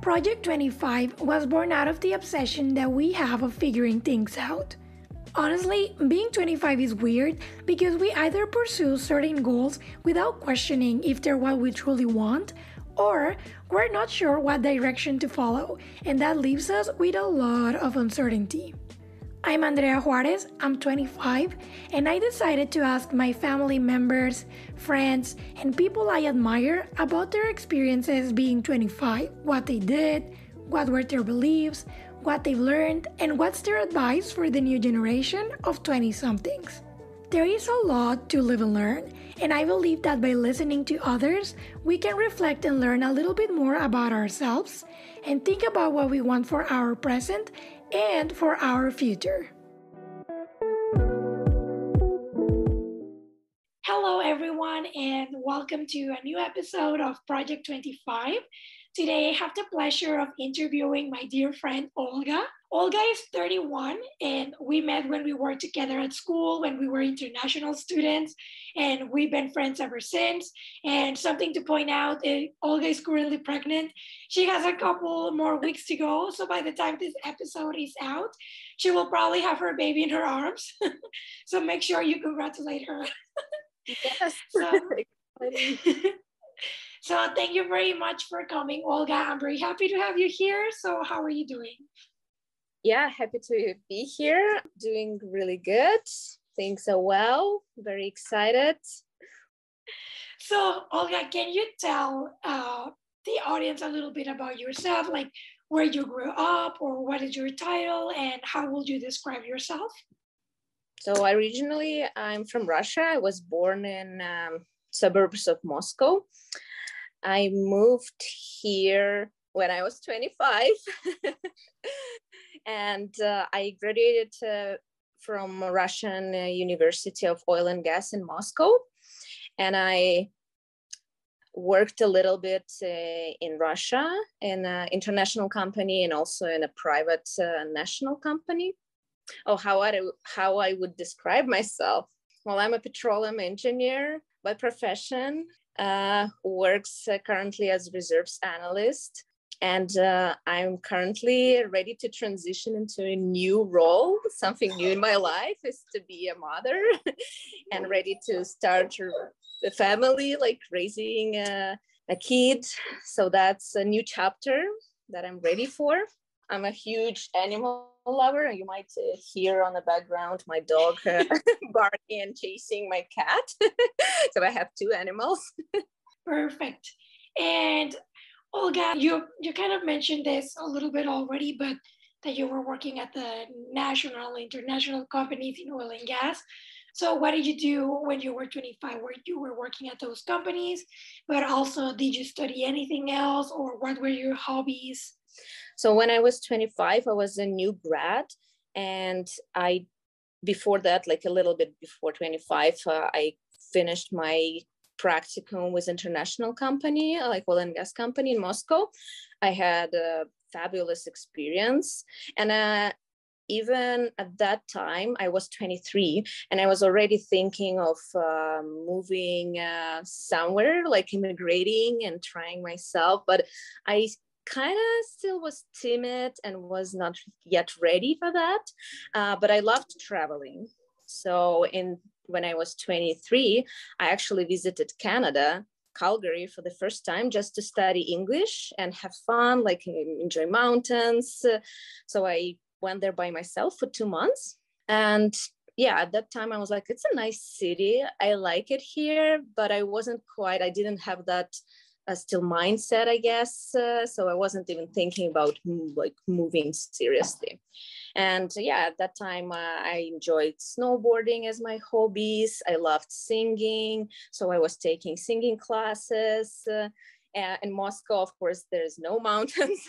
Project 25 was born out of the obsession that we have of figuring things out. Honestly, being 25 is weird because we either pursue certain goals without questioning if they're what we truly want, or we're not sure what direction to follow, and that leaves us with a lot of uncertainty. I'm Andrea Juarez, I'm 25, and I decided to ask my family members, friends, and people I admire about their experiences being 25, what they did, what were their beliefs, what they've learned, and what's their advice for the new generation of 20-somethings. There is a lot to live and learn, and I believe that by listening to others, we can reflect and learn a little bit more about ourselves and think about what we want for our present and for our future. Hello, everyone, and welcome to a new episode of Project 25. Today, I have the pleasure of interviewing my dear friend Olga. Olga is 31, and we met when we were together at school, when we were international students, and we've been friends ever since. And something to point out, Olga is currently pregnant. She has a couple more weeks to go, so by the time this episode is out, she will probably have her baby in her arms. So make sure you congratulate her. Yes. So thank you very much for coming, Olga. I'm very happy to have you here. So how are you doing? Yeah, happy to be here. Doing really good. Things are well. Very excited. So Olga, can you tell the audience a little bit about yourself, like where you grew up or what is your title and how would you describe yourself? So originally I'm from Russia. I was born in suburbs of Moscow. I moved here when I was 25 and I graduated from Russian University of Oil and Gas in Moscow, and I worked a little bit in Russia in an international company and also in a private national company. How I would describe myself? Well, I'm a petroleum engineer by profession, works currently as reserves analyst. And I'm currently ready to transition into a new role. Something new in my life is to be a mother and ready to start a family, like raising a kid. So that's a new chapter that I'm ready for. I'm a huge animal lover. You might hear on the background my dog barking and chasing my cat. So I have two animals. Perfect. And Olga, you kind of mentioned this a little bit already, but that you were working at the national, international companies in oil and gas. So what did you do when you were 25? Where you were working at those companies, but also did you study anything else or what were your hobbies? So when I was 25, I was a new grad, and before that, like a little bit before 25, I finished my practicum with international company, like oil and gas company in Moscow. I had a fabulous experience. And even at that time, I was 23 and I was already thinking of moving somewhere, like immigrating and trying myself. But I kind of still was timid and was not yet ready for that. But I loved traveling. So when I was 23, I actually visited Canada, Calgary for the first time just to study English and have fun, like enjoy mountains. So I went there by myself for 2 months. And yeah, at that time I was like, it's a nice city. I like it here, but I didn't have that still mindset, I guess. So I wasn't even thinking about like moving seriously. And yeah, at that time, I enjoyed snowboarding as my hobbies. I loved singing. So I was taking singing classes. In Moscow, of course, there's no mountains.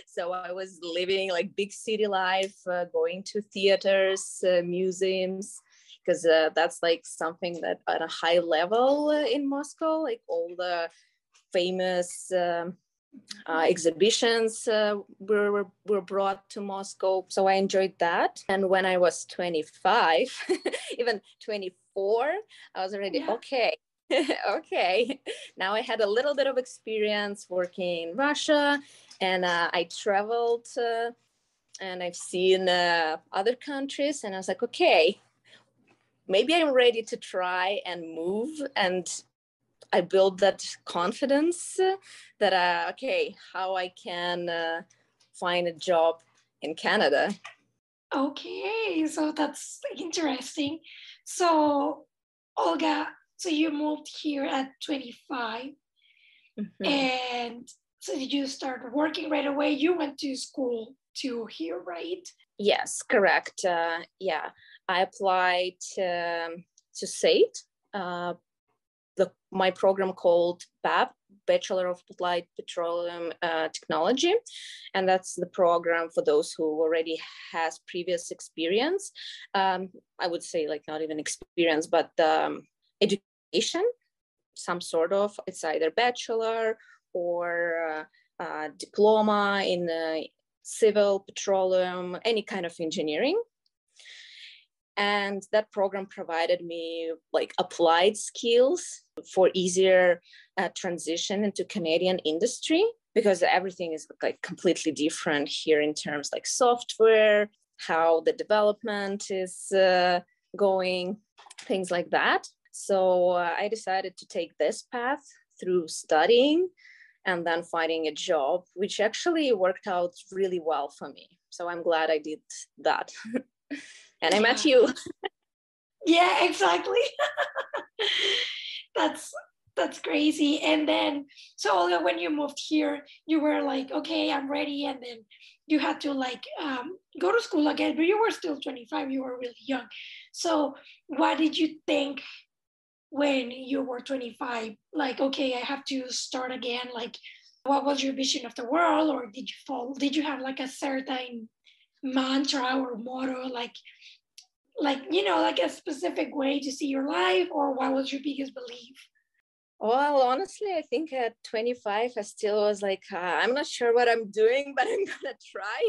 So I was living like big city life, going to theaters, museums, because that's like something that at a high level in Moscow, like all the famous exhibitions were brought to Moscow. So I enjoyed that. And when I was 25, even 24, I was already, okay, Okay. Now I had a little bit of experience working in Russia, and I traveled and I've seen other countries, and I was like, okay, maybe I'm ready to try and move. And I built that confidence that, okay, how I can find a job in Canada. Okay, so that's interesting. So, Olga, so you moved here at 25, Mm-hmm. and so did you start working right away? You went to school to here, right? Yes, correct. Yeah, I applied to SAIT, my program called BAP, Bachelor of Applied Petroleum Technology. And that's the program for those who already has previous experience. I would say like not even experience, but education, some sort of, it's either bachelor or diploma in civil, petroleum, any kind of engineering. And that program provided me like applied skills for easier transition into Canadian industry, because everything is like completely different here in terms like software, how the development is going, things like that. So I decided to take this path through studying and then finding a job, which actually worked out really well for me. So I'm glad I did that. And I met you. Yeah, exactly. that's that's crazy. And then, so Olga, when you moved here, you were like, okay, I'm ready. And then you had to like go to school again, but you were still 25. You were really young. So what did you think when you were 25? Like, okay, I have to start again. Like, what was your vision of the world? Or did you have like a certain mantra or motto, like like a specific way to see your life, or what was your biggest belief? Well, honestly, I think at 25, I still was like, I'm not sure what I'm doing, but I'm gonna try.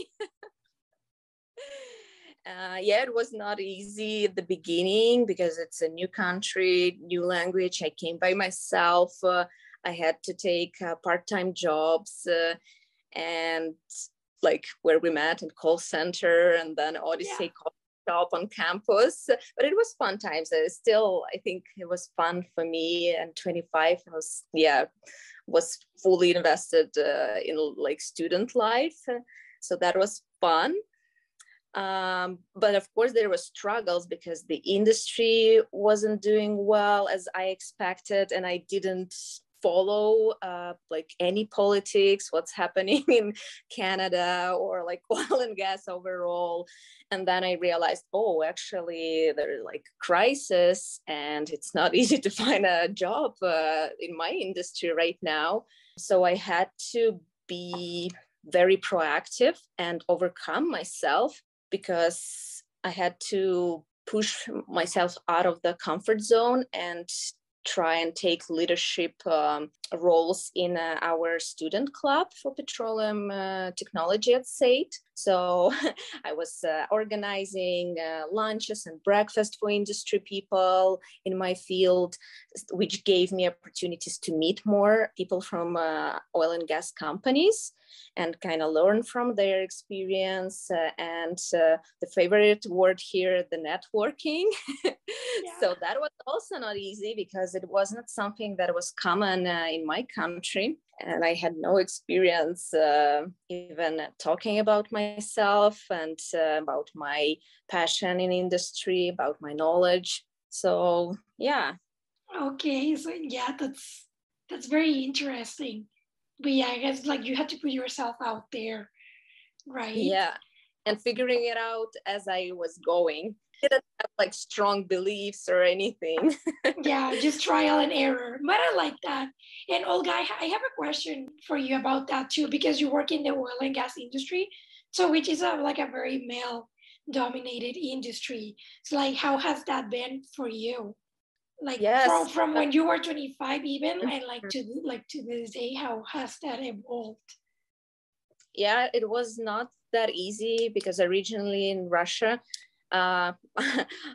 Yeah, it was not easy at the beginning because it's a new country, new language. I came by myself. I had to take part-time jobs and like where we met in call center and then Odyssey Yeah. shop on campus. But it was fun times. Still, I think it was fun for me. And 25, I was fully invested in like student life. So that was fun. But of course there were struggles because the industry wasn't doing well as I expected, and I didn't follow like any politics, what's happening in Canada or like oil and gas overall. And then I realized, oh, actually there's like crisis and it's not easy to find a job in my industry right now. So I had to be very proactive and overcome myself, because I had to push myself out of the comfort zone and try and take leadership roles in our student club for petroleum technology at SAIT. So I was organizing lunches and breakfast for industry people in my field, which gave me opportunities to meet more people from oil and gas companies and kind of learn from their experience. And the favorite word here, the networking. Yeah. So that was also not easy because it wasn't something that was common in my country. And I had no experience even talking about myself and about my passion in industry, about my knowledge. So yeah. Okay, so yeah, that's very interesting. But yeah, I guess like you had to put yourself out there, right? Yeah. And figuring it out as I was going. Didn't have like strong beliefs or anything. Yeah, just trial and error. But I like that. And Olga, I have a question for you about that too, because you work in the oil and gas industry, so which is like a very male dominated industry. So like, how has that been for you? Like Yes. from when you were 25 even, and like to this day, how has that evolved? Yeah, it was not that easy because originally in Russia, uh,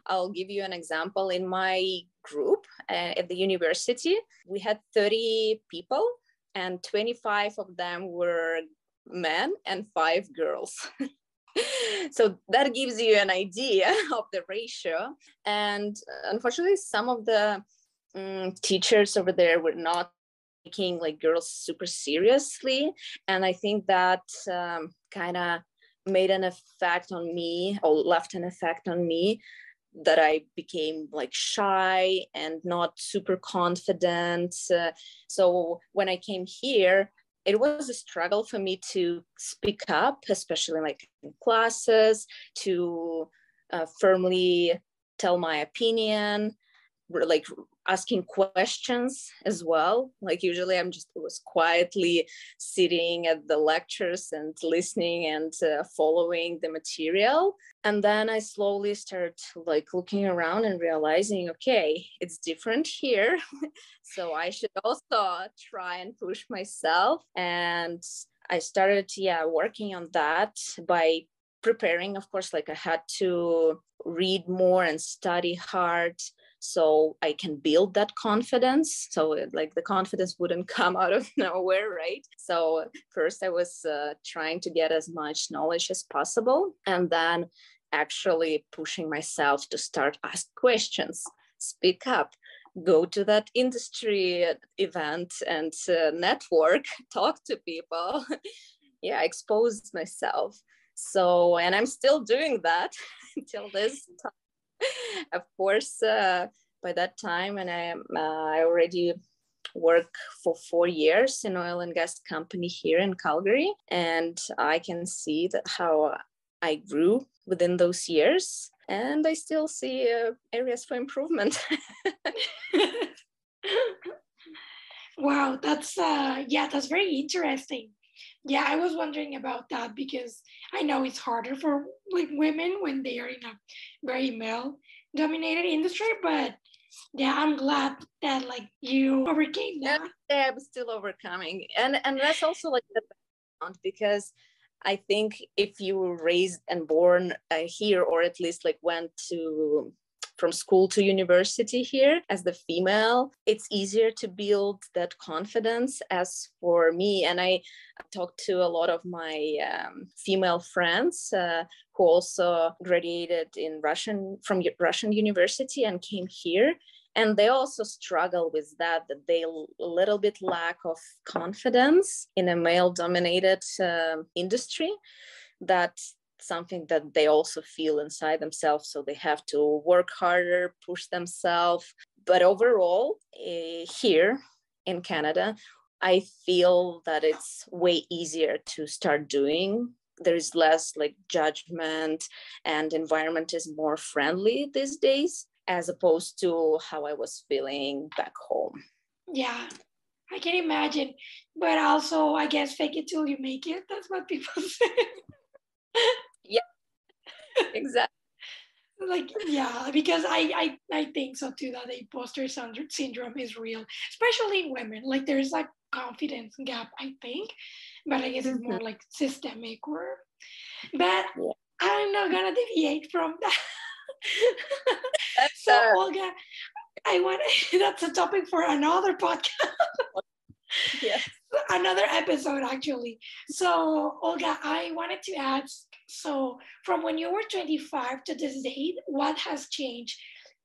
I'll give you an example. In my group at the university. We had 30 people, and 25 of them were men and 5 girls. So that gives you an idea of the ratio. And unfortunately, some of the teachers over there were not taking like girls super seriously. And I think that kind of made an effect on me, or left an effect on me, that I became like shy and not super confident. So when I came here, it was a struggle for me to speak up, especially like in classes, to firmly tell my opinion, like asking questions as well. Like usually was quietly sitting at the lectures and listening and following the material. And then I slowly started like looking around and realizing, okay, it's different here. So I should also try and push myself. And I started, working on that by preparing. Of course, like I had to read more and study hard so I can build that confidence. So like the confidence wouldn't come out of nowhere, right? So first I was trying to get as much knowledge as possible, and then actually pushing myself to start ask questions, speak up, go to that industry event and network, talk to people, expose myself. So, and I'm still doing that until this time. Of course, by that time, and I already work for 4 years in oil and gas company here in Calgary, and I can see that how I grew within those years, and I still see areas for improvement. Wow, that's very interesting. Yeah, I was wondering about that because I know it's harder for like women when they are in a very male dominated industry, but yeah, I'm glad that like you overcame that. Yeah, I'm still overcoming. And that's also like the background, because I think if you were raised and born here, or at least like went to from school to university here as the female, it's easier to build that confidence. As for me, and I talked to a lot of my female friends who also graduated from Russian university and came here, and they also struggle with that they a little bit lack of confidence in a male dominated industry. That's something that they also feel inside themselves, so they have to work harder, push themselves. But overall, here in Canada, I feel that it's way easier to start doing. There's less like judgment, and environment is more friendly these days, as opposed to how I was feeling back home. Yeah, I can imagine. But also, I guess fake it till you make it. That's what people say. Yeah, exactly. Like, yeah, because I think so too, that the imposter syndrome is real, especially in women. Like there's like confidence gap, I think, but I guess it's more like systemic, or but I'm not gonna deviate from that. So Olga, I want that's a topic for another podcast. Yes. Another episode actually. So Olga, I wanted to ask, so from when you were 25 to this date, what has changed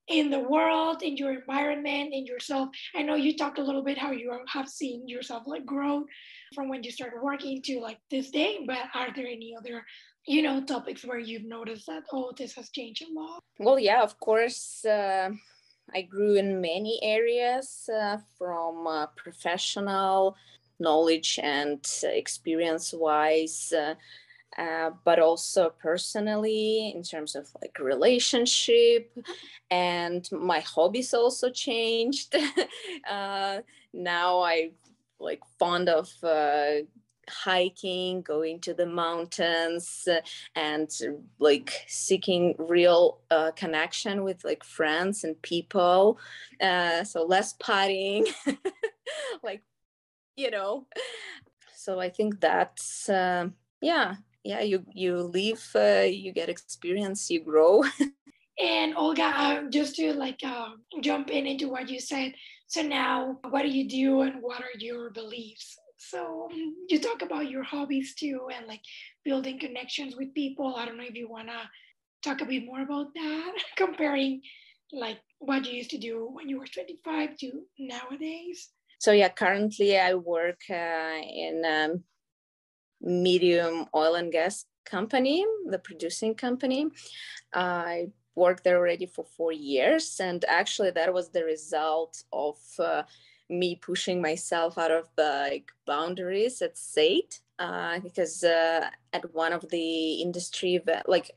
in the world, in your environment, in yourself? I know you talked a little bit how you have seen yourself like grow from when you started working to like this day, but are there any other topics where you've noticed that, oh, this has changed a lot? Well, yeah, of course. I grew in many areas, from professional knowledge and experience wise, but also personally in terms of like relationship, and my hobbies also changed. Now I like fond of hiking, going to the mountains, and like seeking real connection with like friends and people. So less partying, like, So I think that's, you live, you get experience, you grow. And Olga, just to jump in into what you said. So now, what do you do, and what are your beliefs? So you talk about your hobbies too, and like building connections with people. I don't know if you wanna talk a bit more about that, comparing like what you used to do when you were 25 to nowadays. So yeah, currently I work in medium oil and gas company, the producing company. I worked there already for 4 years, and actually that was the result of me pushing myself out of the boundaries at SAIT. Because at one of the industry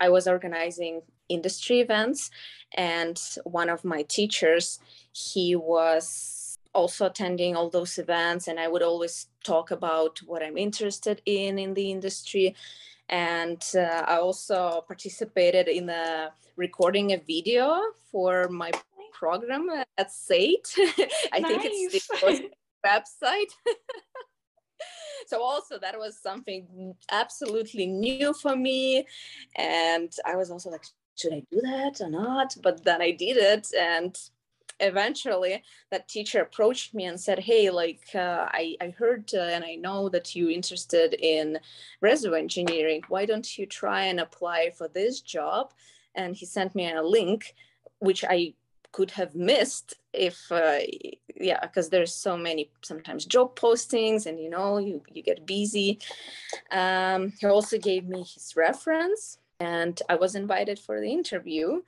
I was organizing industry events, and one of my teachers, he was also attending all those events, and I would always talk about what I'm interested in the industry. And I also participated in recording a video for my program at SAIT. I think it's Nice. still on the website. So also that was something absolutely new for me. And I was also like, should I do that or not? But then I did it. And eventually that teacher approached me and said, hey, I heard and I know that you're interested in reservoir engineering. Why don't you try and apply for this job? And he sent me a link, which I could have missed if because there's so many sometimes job postings, and you get busy. He also gave me his reference, and I was invited for the interview,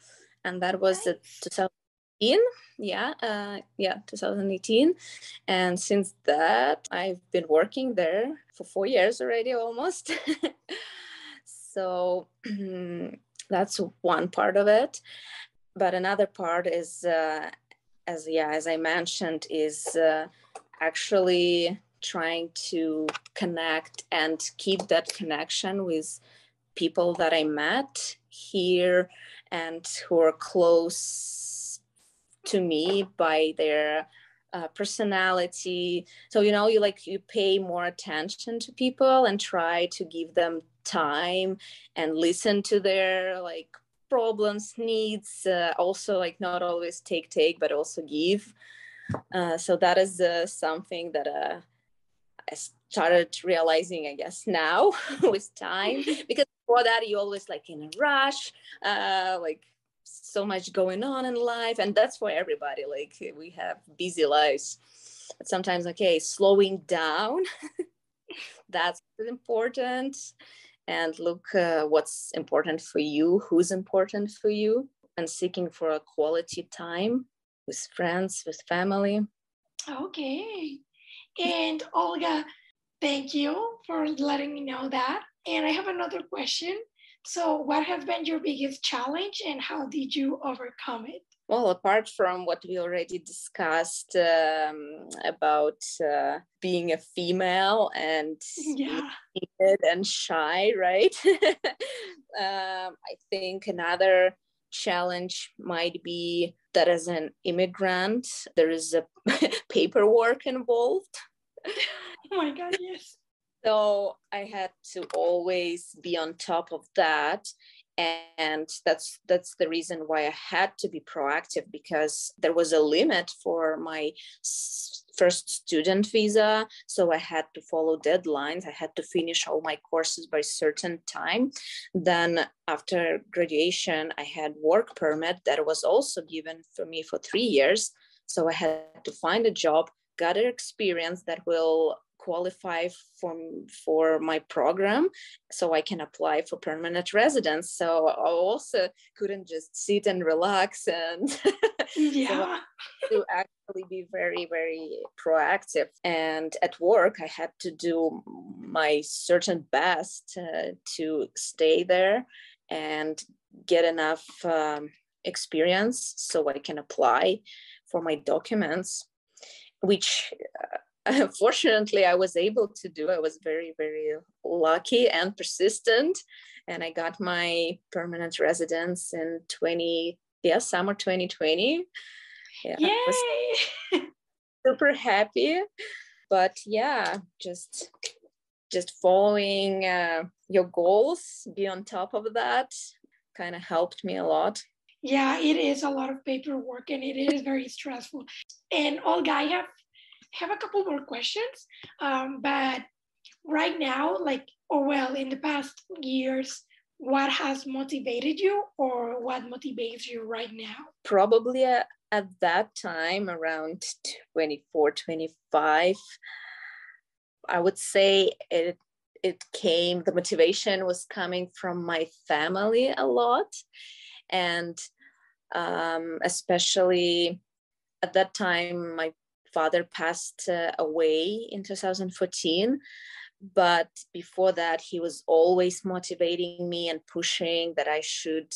and that was at 2018. 2018. And since that I've been working there for 4 years already, almost. So that's one part of it. But another part is, as I mentioned, is actually trying to connect and keep that connection with people that I met here and who are close to me by their personality. So you pay more attention to people and try to give them time and listen to their problems, needs, also not always take, but also give. So that is something that I started realizing, I guess, now with time, because before that you always in a rush, so much going on in life, and that's for everybody. We have busy lives, but sometimes slowing down that's important, and look what's important for you, who's important for you, and seeking for a quality time with friends, with family. Okay. And Olga, thank you for letting me know that. And I have another question. So, what has been your biggest challenge, and how did you overcome it? Well, apart from what we already discussed about being a female and timid and shy, right? I think another challenge might be that as an immigrant, there is a paperwork involved. Oh my God, yes. So I had to always be on top of that. And that's the reason why I had to be proactive, because there was a limit for my first student visa. So I had to follow deadlines. I had to finish all my courses by certain time. Then after graduation, I had work permit that was also given for me for 3 years. So I had to find a job, gather experience that will qualify for my program, so I can apply for permanent residence. So I also couldn't just sit and relax, and so to actually be very, very proactive. And at work, I had to do my certain best to stay there and get enough experience so I can apply for my documents, which fortunately I was able to do. I was very, very lucky and persistent, and I got my permanent residence in summer 2020. Yeah, yay! I was super happy. But just following your goals, be on top of that, kind of helped me a lot. Yeah, it is a lot of paperwork and it is very stressful. And Olga, I have a couple more questions. But right now, like, or well, in the past years, what has motivated you or what motivates you right now? Probably at that time, around 24, 25, I would say the motivation was coming from my family a lot. And especially at that time, my father passed away in 2014. But before that, he was always motivating me and pushing that I should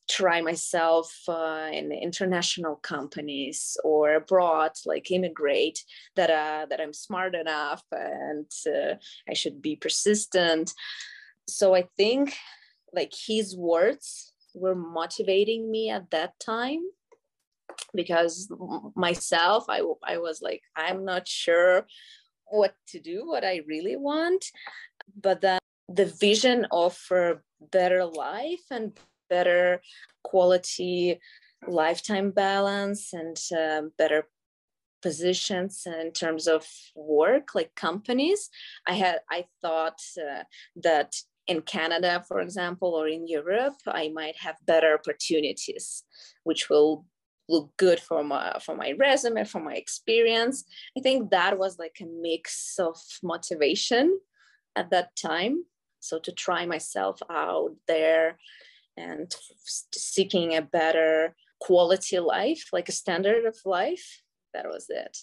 try myself in international companies or abroad, like immigrate, that I'm smart enough and I should be persistent. So I think like his words were motivating me at that time, because myself, I was like, I'm not sure what to do, what I really want. But then the vision of a better life and better quality lifetime balance and better positions in terms of work, like companies, I thought that in Canada, for example, or in Europe, I might have better opportunities, which will look good for my resume, for my experience. I think that was like a mix of motivation at that time. So to try myself out there and seeking a better quality life, like a standard of life, that was it.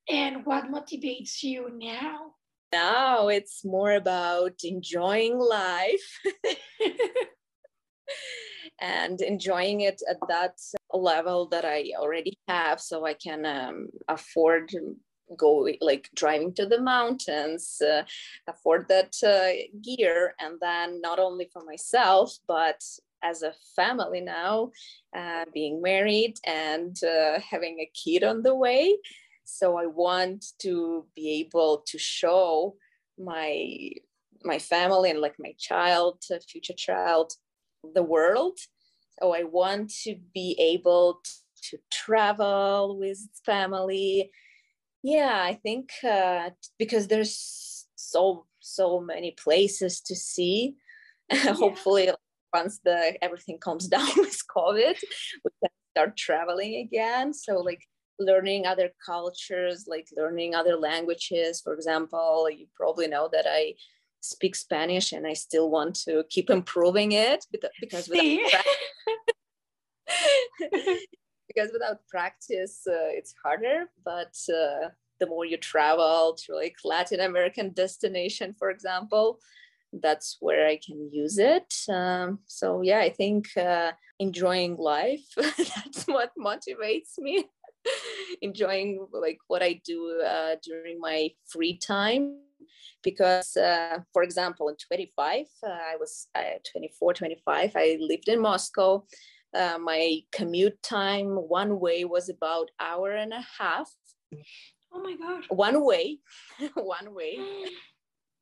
And what motivates you now? Now it's more about enjoying life and enjoying it at that level that I already have, so I can afford go like driving to the mountains, afford that gear, and then not only for myself but as a family now, being married and having a kid on the way. So I want to be able to show my family and like my child, future child, the world. So I want to be able to travel with family. Yeah, I think because there's so many places to see. Yeah. Hopefully, once everything calms down with COVID, we can start traveling again. So like learning other cultures, like learning other languages. For example, you probably know that I speak Spanish and I still want to keep improving it, because because without practice it's harder. But the more you travel to like Latin American destination, for example, that's where I can use it. So yeah, I think enjoying life, that's what motivates me. Enjoying like what I do during my free time. Because for example, in 25, I was 24, 25, I lived in Moscow. My commute time one way was about hour and a half. Oh my God. One way. One way.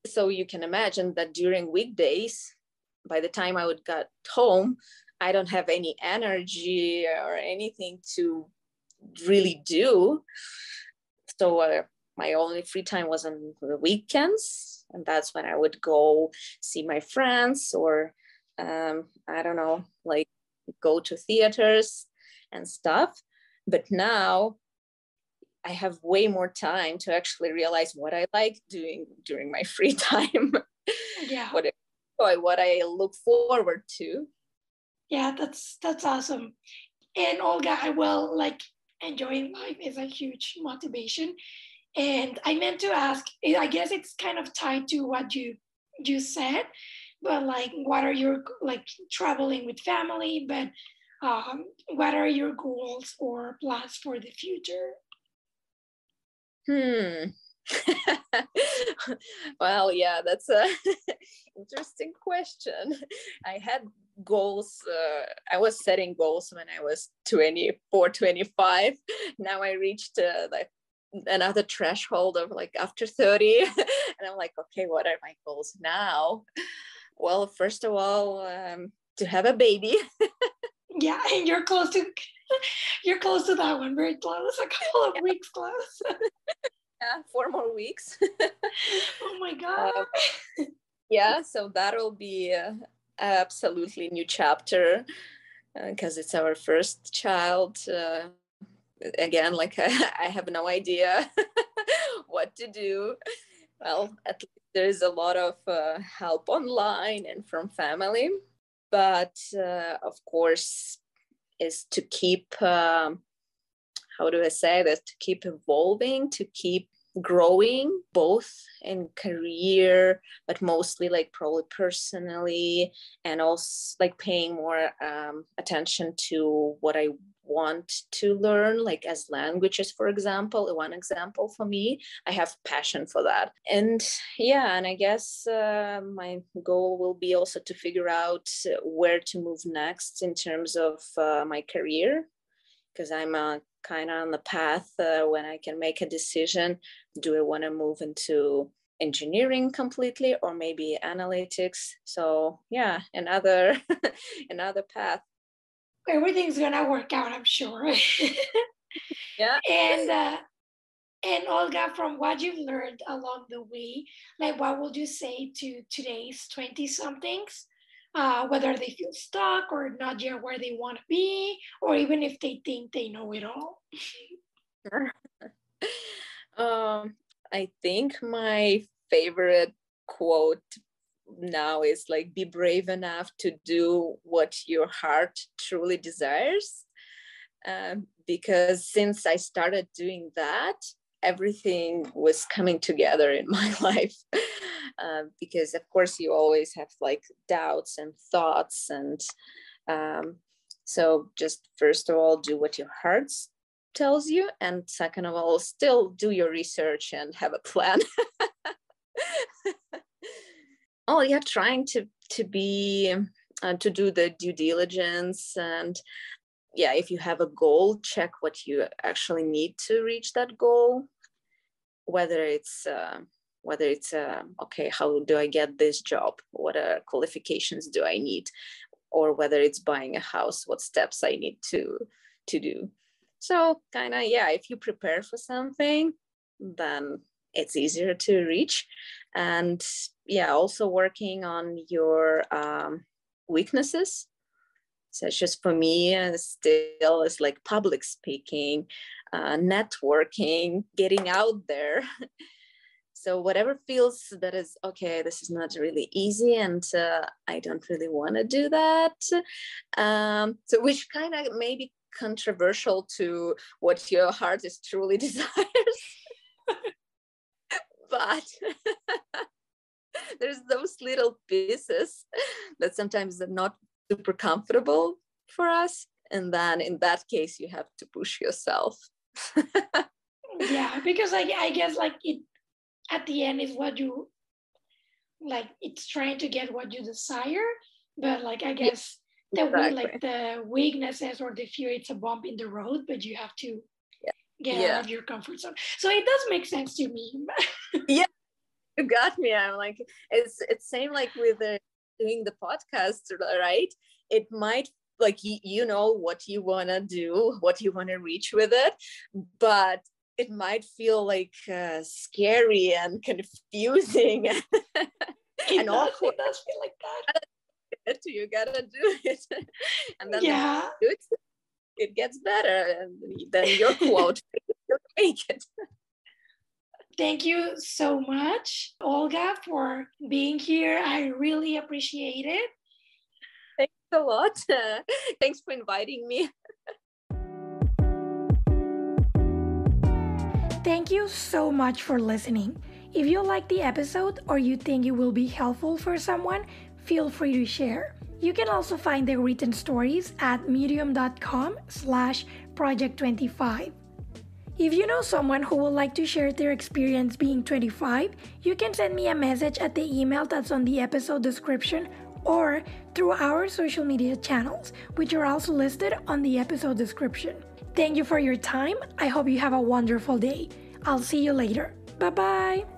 So you can imagine that during weekdays, by the time I would get home, I don't have any energy or anything to really do. So my only free time was on the weekends, and that's when I would go see my friends, or I don't know, like go to theaters and stuff. But now I have way more time to actually realize what I like doing during my free time. Yeah. what I look forward to. Yeah, that's awesome. And Olga, I will like enjoying life is a huge motivation. And I meant to ask, I guess it's kind of tied to what you said, but like, what are your like traveling with family? But what are your goals or plans for the future? Well, yeah, that's a interesting question. I had goals. I was setting goals when I was 24, 25. Now I reached like another threshold of like after 30. And I'm like, okay, what are my goals now? Well, first of all, have a baby. Yeah, and you're close to that one, very close, a couple of weeks close. Yeah, 4 more weeks. Oh my God. Yeah, so that'll be absolutely new chapter because it's our first child. Again, like I have no idea what to do. Well, at least there's a lot of help online and from family, but of course is to keep how do I say that, to keep evolving, to keep growing, both in career, but mostly like probably personally, and also like paying more attention to what I want to learn, like as languages, for example. One example for me, I have passion for that. And yeah, and I guess my goal will be also to figure out where to move next in terms of my career, because I'm kind of on the path when I can make a decision. Do I want to move into engineering completely or maybe analytics? So yeah, another another path. Everything's gonna work out, I'm sure. Yeah. And Olga, from what you've learned along the way, like what would you say to today's 20 somethings? Whether they feel stuck or not yet where they want to be, or even if they think they know it all. I think my favorite quote now is like, be brave enough to do what your heart truly desires. Because since I started doing that, everything was coming together in my life. Because of course you always have like doubts and thoughts, and so just first of all, do what your heart tells you, and second of all, still do your research and have a plan. Oh yeah, trying to be to do the due diligence, and yeah, if you have a goal, check what you actually need to reach that goal, whether it's okay, how do I get this job, what qualifications do I need, or whether it's buying a house, what steps I need to do. So kind of, yeah, if you prepare for something, then it's easier to reach. And yeah, also working on your weaknesses, such as for me still is like public speaking, networking, getting out there. So whatever feels that is, okay, this is not really easy and I don't really want to do that. So which kind of maybe controversial to what your heart is truly desires. But there's those little pieces that sometimes are not super comfortable for us. And then in that case, you have to push yourself. Yeah, because I guess like it at the end is what you like, it's trying to get what you desire, but like I guess the weaknesses or the fear, it's a bump in the road, but you have to get out of your comfort zone. So it does make sense to me. Yeah, you got me. I'm like, it's same like with doing the podcast, right? It might like you know what you want to do, what you want to reach with it, but it might feel like scary and confusing. And awkward. It does feel like that. You gotta do it, and then it gets better, and then your quote will make it. Thank you so much, Olga, for being here. I really appreciate it. Thanks a lot. Thanks for inviting me. Thank you so much for listening. If you like the episode or you think it will be helpful for someone, feel free to share. You can also find the written stories at medium.com/project25. If you know someone who would like to share their experience being 25, you can send me a message at the email that's on the episode description or through our social media channels, which are also listed on the episode description. Thank you for your time. I hope you have a wonderful day. I'll see you later. Bye-bye.